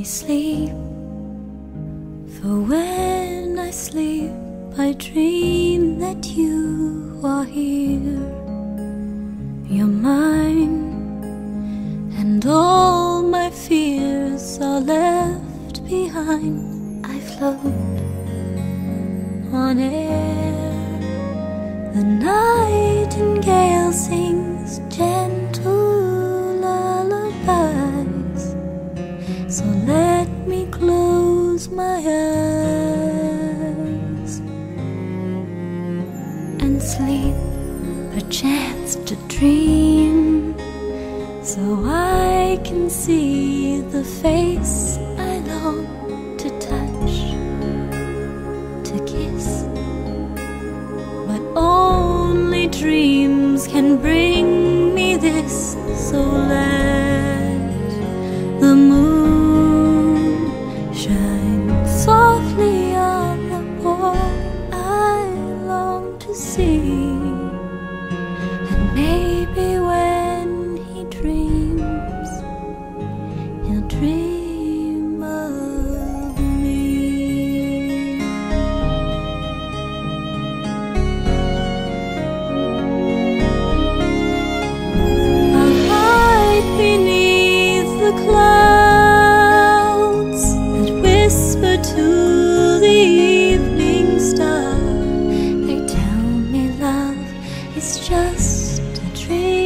sleep, for when I sleep I dream that you are here. You're mine, and all my fears are left behind. I float on air. The nightingale sings gentle lullabies, so let me close my eyes and sleep, perchance to dream, so I can see the face I long to touch, to kiss. But only dreams can bring me this, so let the moon shine softly on the boy I long to see. And maybe when he dreams, he'll dream of me. I'll hide beneath the clouds that whisper to the evening star. They tell me love is just a dream.